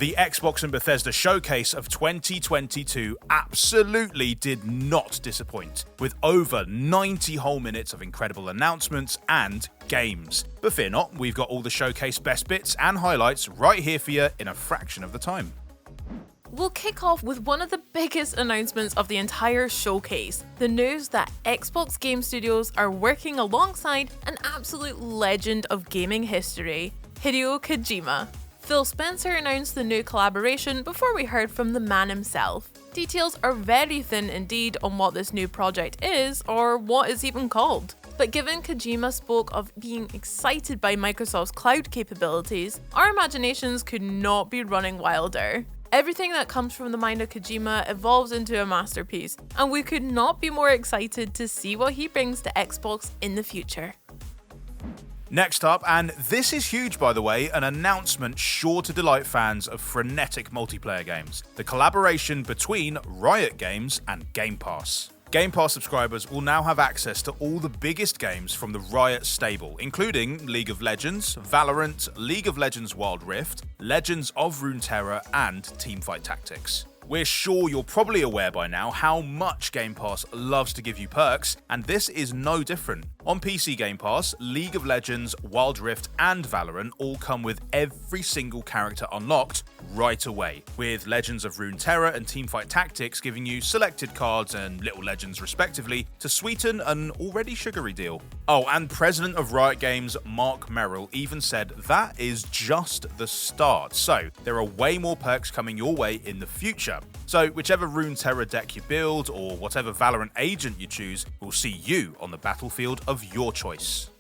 The Xbox and Bethesda showcase of 2022 absolutely did not disappoint, with over 90 whole minutes of incredible announcements and games. But fear not, we've got all the showcase best bits and highlights right here for you in a fraction of the time. We'll kick off with one of the biggest announcements of the entire showcase, the news that Xbox Game Studios are working alongside an absolute legend of gaming history, Hideo Kojima. Phil Spencer announced the new collaboration before we heard from the man himself. Details are very thin indeed on what this new project is, or what it's even called. But given Kojima spoke of being excited by Microsoft's cloud capabilities, our imaginations could not be running wilder. Everything that comes from the mind of Kojima evolves into a masterpiece, and we could not be more excited to see what he brings to Xbox in the future. Next up, and this is huge by the way, an announcement sure to delight fans of frenetic multiplayer games. The collaboration between Riot Games and Game Pass. Game Pass subscribers will now have access to all the biggest games from the Riot stable, including League of Legends, Valorant, League of Legends Wild Rift, Legends of Runeterra, and Teamfight Tactics. We're sure you're probably aware by now how much Game Pass loves to give you perks, and this is no different. On PC Game Pass, League of Legends, Wild Rift, and Valorant all come with every single character unlocked right away, with Legends of Runeterra and Teamfight Tactics giving you selected cards and little legends respectively to sweeten an already sugary deal. Oh, and President of Riot Games Mark Merrill even said that is just the start, so there are way more perks coming your way in the future. So whichever Runeterra deck you build or whatever Valorant agent you choose will see you on the battlefield of your choice.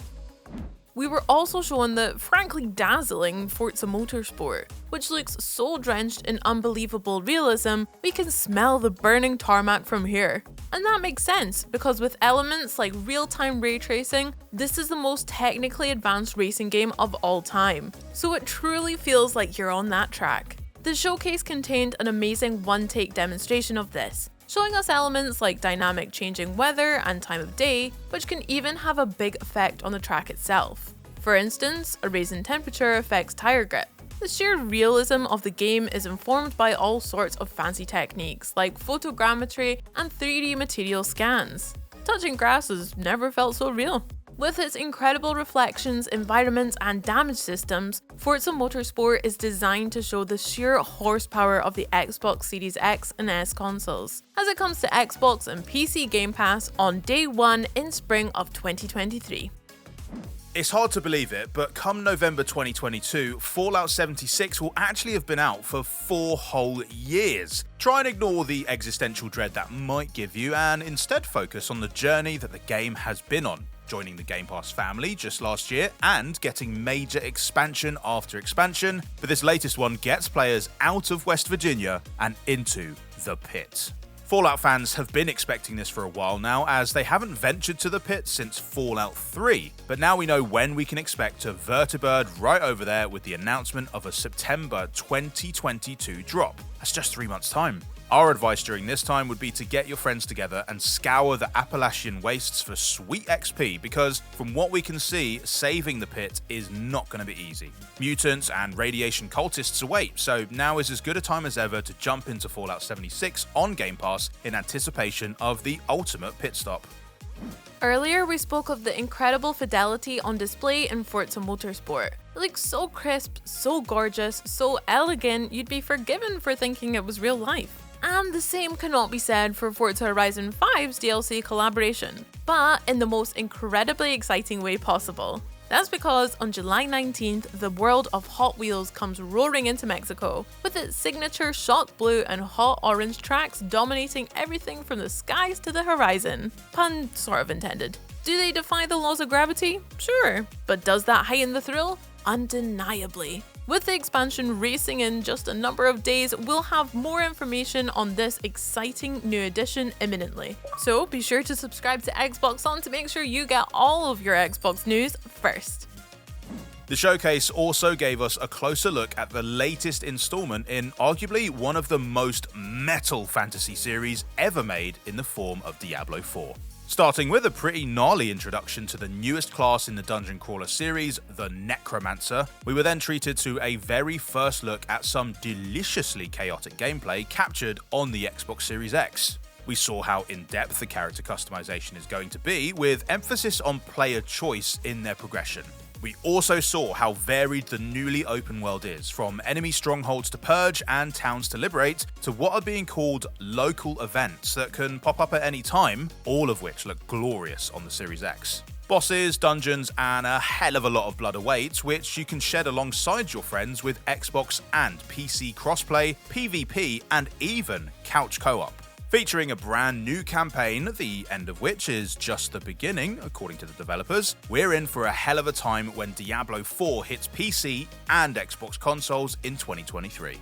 We were also shown the frankly dazzling Forza Motorsport, which looks so drenched in unbelievable realism, we can smell the burning tarmac from here. And that makes sense, because with elements like real-time ray tracing, this is the most technically advanced racing game of all time. So it truly feels like you're on that track. The showcase contained an amazing one-take demonstration of this, showing us elements like dynamic changing weather and time of day, which can even have a big effect on the track itself. For instance, a raise in temperature affects tire grip. The sheer realism of the game is informed by all sorts of fancy techniques like photogrammetry and 3D material scans. Touching grass has never felt so real. With its incredible reflections, environments, and damage systems, Forza Motorsport is designed to show the sheer horsepower of the Xbox Series X and S consoles, as it comes to Xbox and PC Game Pass on day one in spring of 2023. It's hard to believe it, but come November 2022, Fallout 76 will actually have been out for 4 whole years. Try and ignore the existential dread that might give you and instead focus on the journey that the game has been on, joining the Game Pass family just last year and getting major expansion after expansion, but this latest one gets players out of West Virginia and into the pit. Fallout fans have been expecting this for a while now, as they haven't ventured to the pit since Fallout 3, but now we know when we can expect a vertibird right over there with the announcement of a September 2022 drop. That's just 3 months' time. Our advice during this time would be to get your friends together and scour the Appalachian wastes for sweet XP, because from what we can see, saving the pit is not going to be easy. Mutants and radiation cultists await, so now is as good a time as ever to jump into Fallout 76 on Game Pass in anticipation of the ultimate pit stop. Earlier, we spoke of the incredible fidelity on display in Forza Motorsport. It looks so crisp, so gorgeous, so elegant, you'd be forgiven for thinking it was real life. And the same cannot be said for Forza Horizon 5's DLC collaboration, but in the most incredibly exciting way possible. That's because on July 19th, the world of Hot Wheels comes roaring into Mexico, with its signature shock blue and hot orange tracks dominating everything from the skies to the horizon. Pun sort of intended. Do they defy the laws of gravity? Sure. But does that heighten the thrill? Undeniably. With the expansion racing in just a number of days, we'll have more information on this exciting new addition imminently. So be sure to subscribe to Xbox On to make sure you get all of your Xbox news first. The showcase also gave us a closer look at the latest installment in arguably one of the most metal fantasy series ever made in the form of Diablo IV. Starting with a pretty gnarly introduction to the newest class in the dungeon crawler series, the Necromancer, we were then treated to a very first look at some deliciously chaotic gameplay captured on the Xbox Series X. We saw how in-depth the character customization is going to be, with emphasis on player choice in their progression. We also saw how varied the newly open world is, from enemy strongholds to purge and towns to liberate, to what are being called local events that can pop up at any time, all of which look glorious on the Series X. Bosses, dungeons, and a hell of a lot of blood awaits, which you can shed alongside your friends with Xbox and PC crossplay, PvP, and even couch co-op. Featuring a brand new campaign, the end of which is just the beginning, according to the developers, we're in for a hell of a time when Diablo IV hits PC and Xbox consoles in 2023.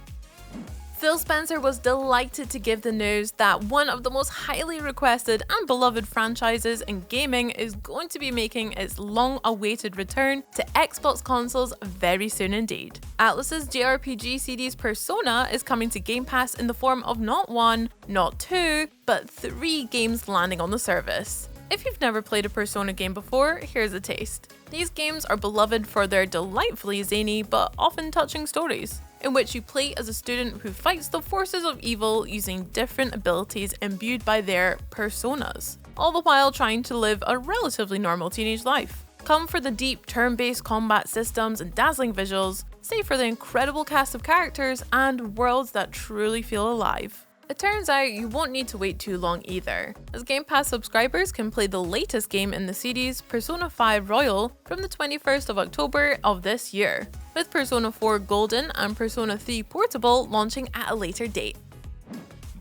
Phil Spencer was delighted to give the news that one of the most highly requested and beloved franchises in gaming is going to be making its long-awaited return to Xbox consoles very soon indeed. Atlus's JRPG series Persona is coming to Game Pass in the form of not one, not two, but 3 games landing on the service. If you've never played a Persona game before, here's a taste. These games are beloved for their delightfully zany but often touching stories, in which you play as a student who fights the forces of evil using different abilities imbued by their personas, all the while trying to live a relatively normal teenage life. Come for the deep turn-based combat systems and dazzling visuals, stay for the incredible cast of characters and worlds that truly feel alive. It turns out you won't need to wait too long either, as Game Pass subscribers can play the latest game in the series, Persona 5 Royal, from the 21st of October of this year, with Persona 4 Golden and Persona 3 Portable launching at a later date.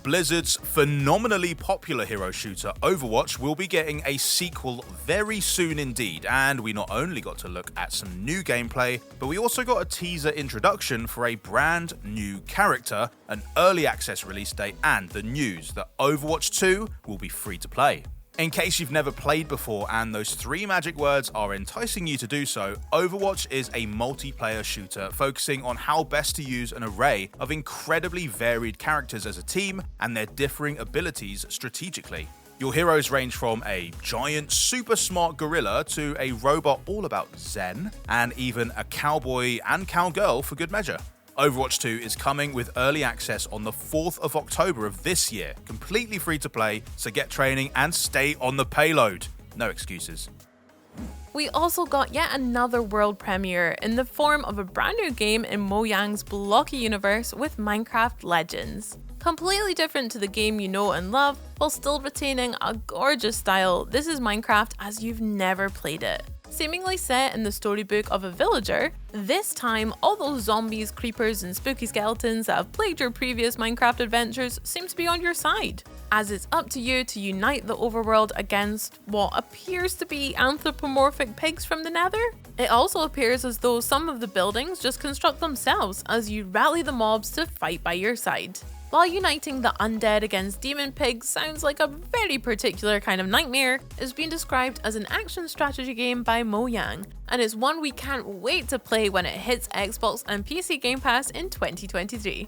Blizzard's phenomenally popular hero shooter Overwatch will be getting a sequel very soon indeed, and we not only got to look at some new gameplay, but we also got a teaser introduction for a brand new character, an early access release date, and the news that Overwatch 2 will be free to play. In case you've never played before and those 3 magic words are enticing you to do so, Overwatch is a multiplayer shooter focusing on how best to use an array of incredibly varied characters as a team and their differing abilities strategically. Your heroes range from a giant, super smart gorilla to a robot all about zen, and even a cowboy and cowgirl for good measure. Overwatch 2 is coming with early access on the 4th of October of this year, completely free to play, so get training and stay on the payload. No excuses. We also got yet another world premiere in the form of a brand new game in Mojang's blocky universe with Minecraft Legends. Completely different to the game you know and love, while still retaining a gorgeous style, this is Minecraft as you've never played it. Seemingly set in the storybook of a villager, this time all those zombies, creepers, and spooky skeletons that have plagued your previous Minecraft adventures seem to be on your side, as it's up to you to unite the overworld against what appears to be anthropomorphic pigs from the Nether. It also appears as though some of the buildings just construct themselves as you rally the mobs to fight by your side. While uniting the undead against demon pigs sounds like a very particular kind of nightmare, it's been described as an action strategy game by Mojang, and it's one we can't wait to play when it hits Xbox and PC Game Pass in 2023.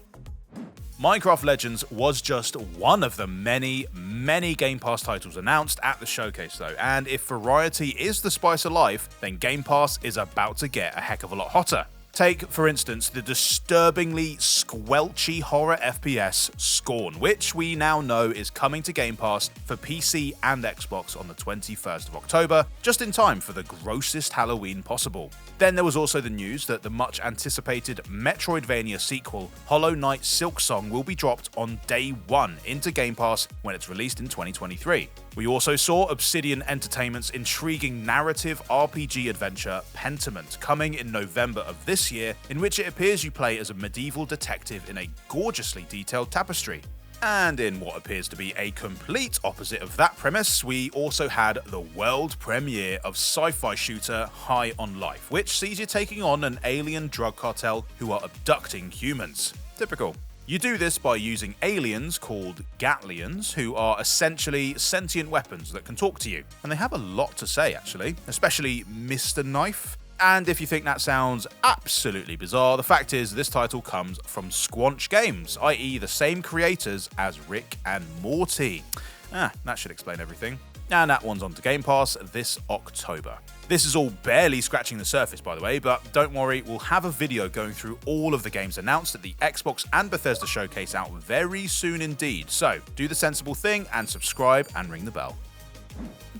Minecraft Legends was just one of the many Game Pass titles announced at the showcase though, and if variety is the spice of life, then Game Pass is about to get a heck of a lot hotter. Take, for instance, the disturbingly squelchy horror FPS Scorn, which we now know is coming to Game Pass for PC and Xbox on the 21st of October, just in time for the grossest Halloween possible. Then there was also the news that the much anticipated Metroidvania sequel, Hollow Knight Silksong, will be dropped on day 1 into Game Pass when it's released in 2023. We also saw Obsidian Entertainment's intriguing narrative RPG adventure Pentiment coming in November of this year, in which it appears you play as a medieval detective in a gorgeously detailed tapestry. And in what appears to be a complete opposite of that premise, we also had the world premiere of sci-fi shooter High on Life, which sees you taking on an alien drug cartel who are abducting humans. Typical. You do this by using aliens called Gatlians, who are essentially sentient weapons that can talk to you. And they have a lot to say actually, especially Mr. Knife. And if you think that sounds absolutely bizarre, the fact is this title comes from Squanch Games, i.e. the same creators as Rick and Morty. That should explain everything. and that one's onto Game Pass this October. This is all barely scratching the surface, by the way, but don't worry, we'll have a video going through all of the games announced at the Xbox and Bethesda showcase out very soon indeed, so do the sensible thing and subscribe and ring the bell.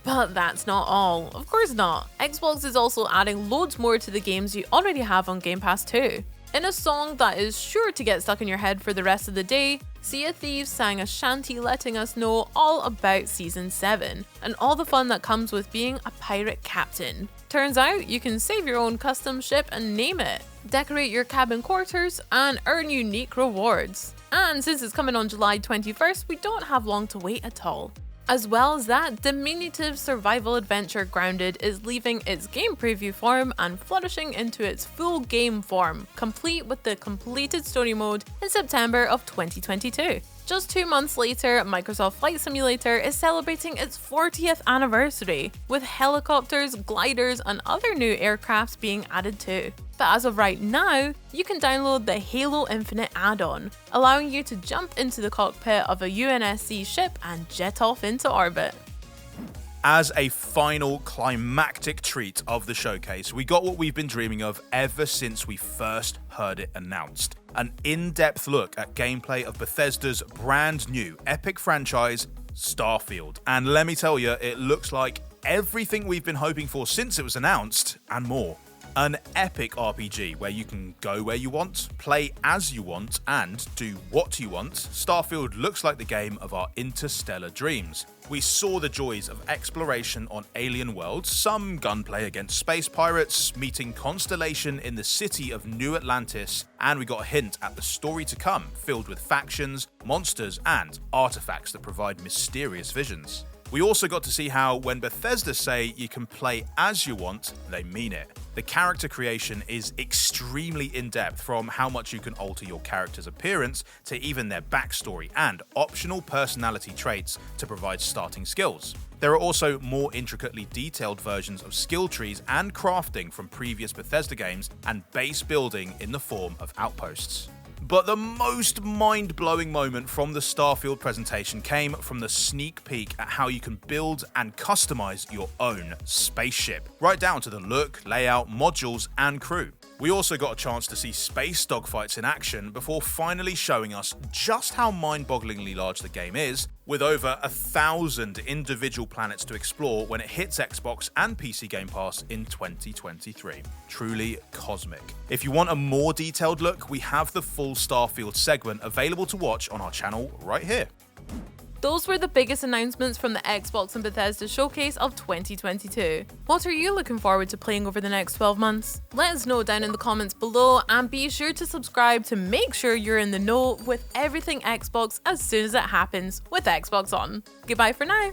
But that's not all. Of course not. Xbox is also adding loads more to the games you already have on Game Pass too. In a song that is sure to get stuck in your head for the rest of the day, Sea of Thieves sang a shanty letting us know all about Season 7 and all the fun that comes with being a pirate captain. Turns out you can save your own custom ship and name it, decorate your cabin quarters, and earn unique rewards. And since it's coming on July 21st, we don't have long to wait at all. As well as that, diminutive survival adventure Grounded is leaving its game preview form and flourishing into its full game form, complete with the completed story mode in September of 2022. Just 2 months later, Microsoft Flight Simulator is celebrating its 40th anniversary, with helicopters, gliders, and other new aircrafts being added too. But as of right now, you can download the Halo Infinite add-on, allowing you to jump into the cockpit of a UNSC ship and jet off into orbit. As a final climactic treat of the showcase, we got what we've been dreaming of ever since we first heard it announced. An in-depth look at gameplay of Bethesda's brand new epic franchise, Starfield. And let me tell you, it looks like everything we've been hoping for since it was announced, and more. An epic RPG where you can go where you want, play as you want, and do what you want, Starfield looks like the game of our interstellar dreams. We saw the joys of exploration on alien worlds, some gunplay against space pirates, meeting Constellation in the city of New Atlantis, and we got a hint at the story to come, filled with factions, monsters, and artifacts that provide mysterious visions. We also got to see how when Bethesda say you can play as you want, they mean it. The character creation is extremely in-depth, from how much you can alter your character's appearance to even their backstory and optional personality traits to provide starting skills. There are also more intricately detailed versions of skill trees and crafting from previous Bethesda games and base building in the form of outposts. But the most mind-blowing moment from the Starfield presentation came from the sneak peek at how you can build and customize your own spaceship, right down to the look, layout, modules, and crew. We also got a chance to see space dogfights in action before finally showing us just how mind-bogglingly large the game is, with over 1,000 individual planets to explore when it hits Xbox and PC Game Pass in 2023. Truly cosmic. If you want a more detailed look, we have the full Starfield segment available to watch on our channel right here. Those were the biggest announcements from the Xbox and Bethesda showcase of 2022. What are you looking forward to playing over the next 12 months? Let us know down in the comments below, and be sure to subscribe to make sure you're in the know with everything Xbox as soon as it happens with Xbox On. Goodbye for now.